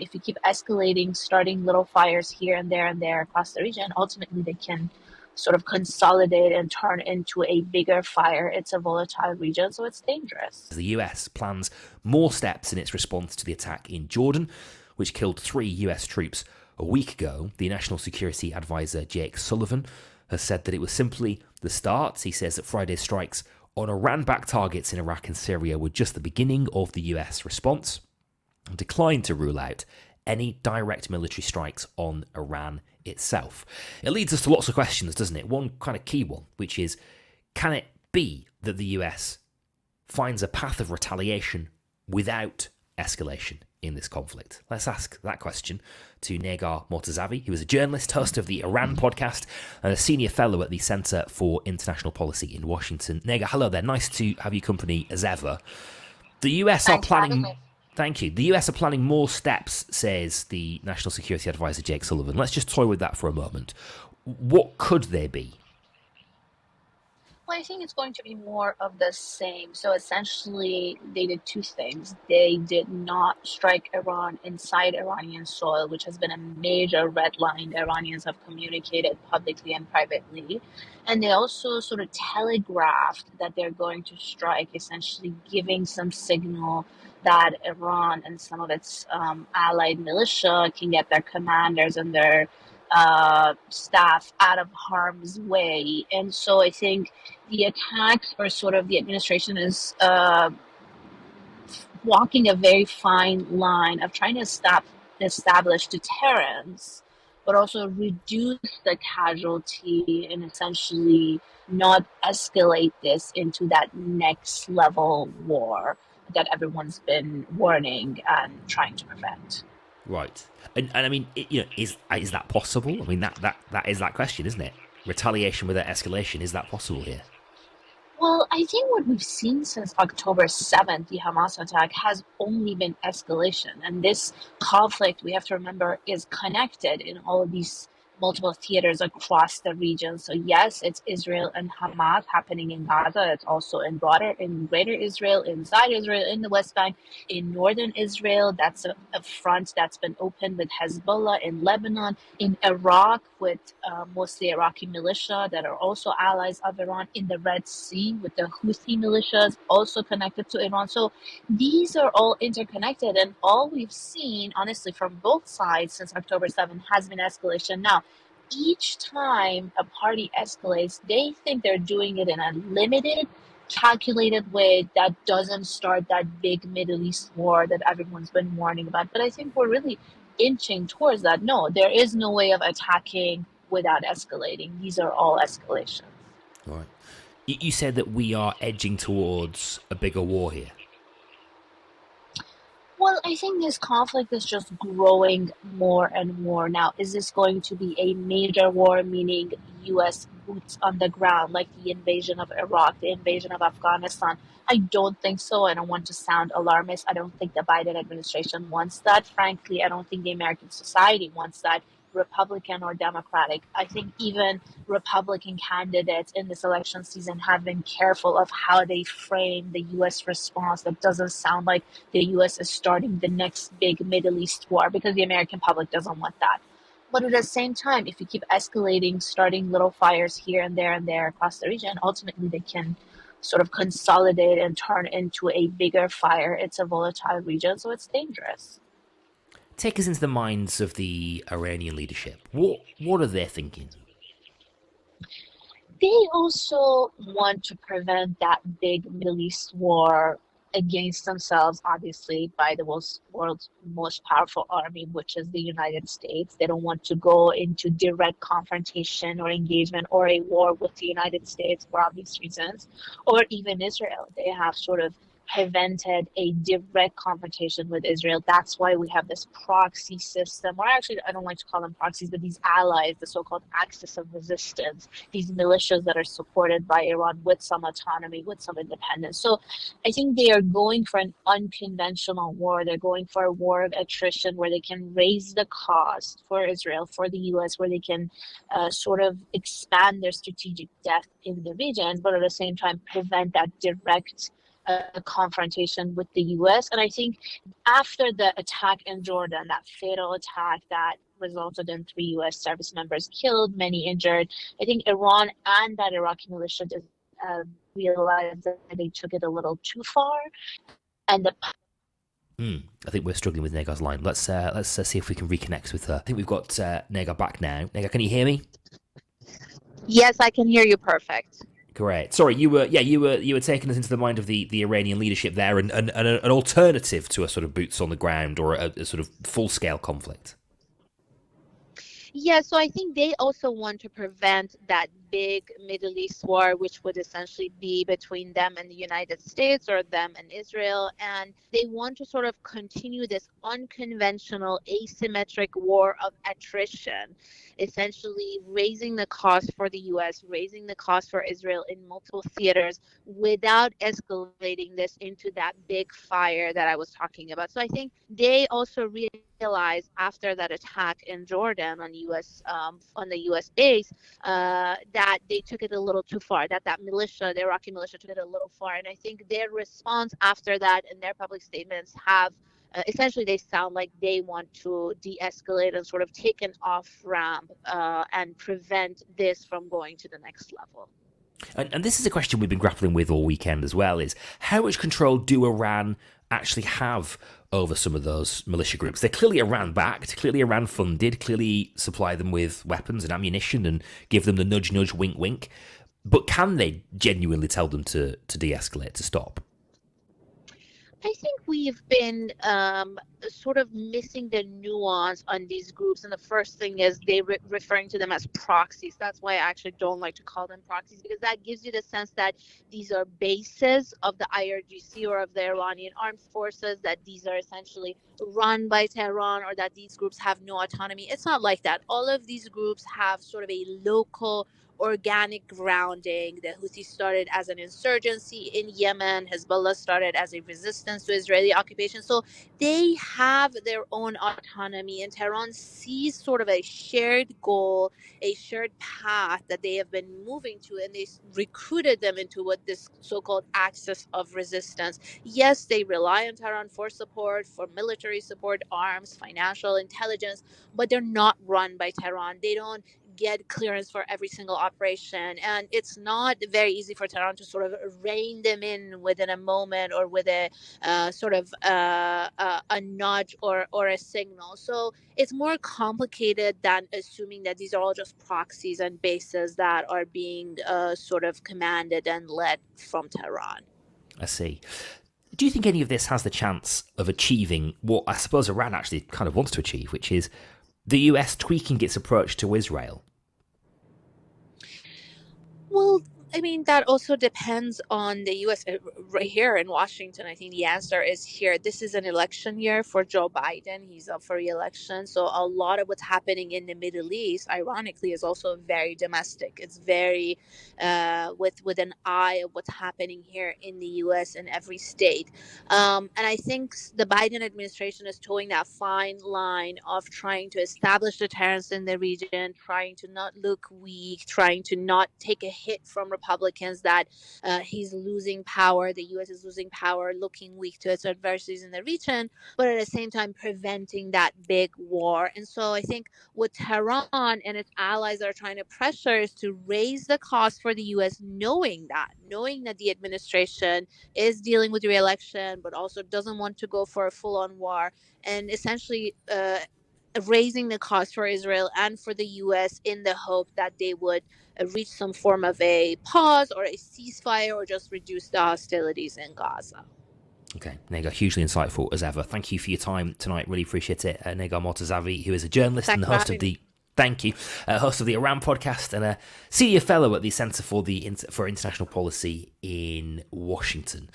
if you keep escalating, starting little fires here and there across the region, ultimately they can sort of consolidate and turn into a bigger fire. It's a volatile region, so it's dangerous. The US plans more steps in its response to the attack in Jordan, which killed 3 US troops a week ago. The National Security Advisor Jake Sullivan has said that it was simply the start. He says that Friday's strikes on Iran-backed targets in Iraq and Syria were just the beginning of the US response, and declined to rule out any direct military strikes on Iran itself. It leads us to lots of questions, doesn't it? One kind of key one, which is, can it be that the US finds a path of retaliation without escalation in this conflict? Let's ask that question to Negar Mortazavi, who is a journalist, host of the Iran podcast, and a senior fellow at the Centre for International Policy in Washington. Negar, hello there. Nice to have you company as ever. The US are planning... Thank you. The US are planning more steps, says the National Security Advisor Jake Sullivan. Let's just toy with that for a moment. What could they be? Well, I think it's going to be more of the same. So essentially, they did two things. They did not strike Iran inside Iranian soil, which has been a major red line the Iranians have communicated publicly and privately. And they also sort of telegraphed that they're going to strike, essentially giving some signal that Iran and some of its allied militia can get their commanders and their staff out of harm's way. And so I think the attacks, or sort of the administration is walking a very fine line of trying to establish deterrence, but also reduce the casualty and essentially not escalate this into that next level war that everyone's been warning and trying to prevent. Right. And I mean, is that possible? I mean, that is that question, isn't it? Retaliation without escalation, is that possible here? Well, I think what we've seen since October 7th, the Hamas attack, has only been escalation. And this conflict, we have to remember, is connected in all of these multiple theaters across the region. So yes, it's Israel and Hamas happening in Gaza. It's also in greater Israel, inside Israel, in the West Bank, in northern Israel. That's a front that's been opened with Hezbollah in Lebanon, in Iraq with mostly Iraqi militia that are also allies of Iran, in the Red Sea with the Houthi militias also connected to Iran. So these are all interconnected, and all we've seen, honestly, from both sides since October 7th has been escalation. Now, each time a party escalates, they think they're doing it in a limited, calculated way that doesn't start that big Middle East war that everyone's been warning about. But I think we're really inching towards that. No, there is no way of attacking without escalating. These are all escalations. Right. You said that we are edging towards a bigger war here. Well, I think this conflict is just growing more and more. Now, is this going to be a major war, meaning U.S. boots on the ground, like the invasion of Iraq, the invasion of Afghanistan? I don't think so. I don't want to sound alarmist. I don't think the Biden administration wants that. Frankly, I don't think the American society wants that, Republican or Democratic. I think even Republican candidates in this election season have been careful of how they frame the U.S. response. That doesn't sound like the U.S. is starting the next big Middle East war, because the American public doesn't want that. But at the same time, if you keep escalating, starting little fires here and there across the region, ultimately they can sort of consolidate and turn into a bigger fire. It's a volatile region, so it's dangerous. Take us into the minds of the Iranian leadership. What are they thinking? They also want to prevent that big Middle East war against themselves, obviously, by the world's most powerful army, which is the United States. They don't want to go into direct confrontation or engagement or a war with the United States for obvious reasons, or even Israel. They have sort of prevented a direct confrontation with Israel. That's why we have this proxy system, or actually I don't like to call them proxies, but these allies, the so-called axis of resistance, these militias that are supported by Iran with some autonomy, with some independence. So I think they are going for an unconventional war. They're going for a war of attrition where they can raise the cost for Israel, for the US, where they can sort of expand their strategic depth in the region, but at the same time prevent that direct a confrontation with the US. And I think after the attack in Jordan, that fatal attack that resulted in three US service members killed, many injured, I think Iran and that Iraqi militia just realized that they took it a little too far. And the I think we're struggling with Negar's line. Let's see if we can reconnect with her. I think we've got Negar back now. Negar, can you hear me? Yes, I can hear you perfect. Great. Sorry, you were taking us into the mind of the Iranian leadership there, and an alternative to a sort of boots on the ground or a sort of full scale conflict. Yeah, so I think they also want to prevent that big Middle East war, which would essentially be between them and the United States or them and Israel. And they want to sort of continue this unconventional, asymmetric war of attrition, essentially raising the cost for the US, raising the cost for Israel in multiple theaters without escalating this into that big fire that I was talking about. So I think they also realized after that attack in Jordan on the U.S. base that they took it a little too far. That militia, the Iraqi militia, took it a little far. And I think their response after that and their public statements have essentially they sound like they want to de-escalate and sort of take an off ramp and prevent this from going to the next level. And this is a question we've been grappling with all weekend as well, is how much control do Iran actually have over some of those militia groups? They're clearly Iran-backed, clearly Iran-funded, clearly supply them with weapons and ammunition and give them the nudge-nudge, wink-wink. But can they genuinely tell them to de-escalate, to stop? I think we've been sort of missing the nuance on these groups. And the first thing is they referring to them as proxies. That's why I actually don't like to call them proxies, because that gives you the sense that these are bases of the IRGC or of the Iranian armed forces, that these are essentially run by Tehran, or that these groups have no autonomy. It's not like that. All of these groups have sort of a local organic grounding. The Houthis started as an insurgency in Yemen. Hezbollah started as a resistance to Israeli occupation. So they have their own autonomy, and Tehran sees sort of a shared goal, a shared path that they have been moving to, and they recruited them into what this so-called axis of resistance. Yes, they rely on Tehran for support, for military support, arms, financial intelligence, but they're not run by Tehran. They don't get clearance for every single operation, and it's not very easy for Tehran to sort of rein them in within a moment or with a sort of a nudge or a signal. So it's more complicated than assuming that these are all just proxies and bases that are being sort of commanded and led from Tehran. I see. Do you think any of this has the chance of achieving what I suppose Iran actually kind of wants to achieve, which is the US tweaking its approach to Israel? Well, I mean, that also depends on the U.S. Right here in Washington, I think the answer is here. This is an election year for Joe Biden. He's up for re-election. So a lot of what's happening in the Middle East, ironically, is also very domestic. It's very with an eye of what's happening here in the U.S. in every state. And I think the Biden administration is towing that fine line of trying to establish deterrence in the region, trying to not look weak, trying to not take a hit from Republicans that he's losing power, the U.S. is losing power, looking weak to its adversaries in the region, but at the same time preventing that big war. And so I think what Tehran and its allies are trying to pressure is to raise the cost for the U.S., knowing that the administration is dealing with re-election, but also doesn't want to go for a full-on war, and essentially raising the cost for Israel and for the U.S. in the hope that they would reach some form of a pause or a ceasefire or just reduce the hostilities in Gaza. Okay, Negar, hugely insightful as ever. Thank you for your time tonight. Really appreciate it. Negar Mortazavi, who is a journalist and the host of the host of the Iran podcast and a senior fellow at the Center for International Policy in Washington.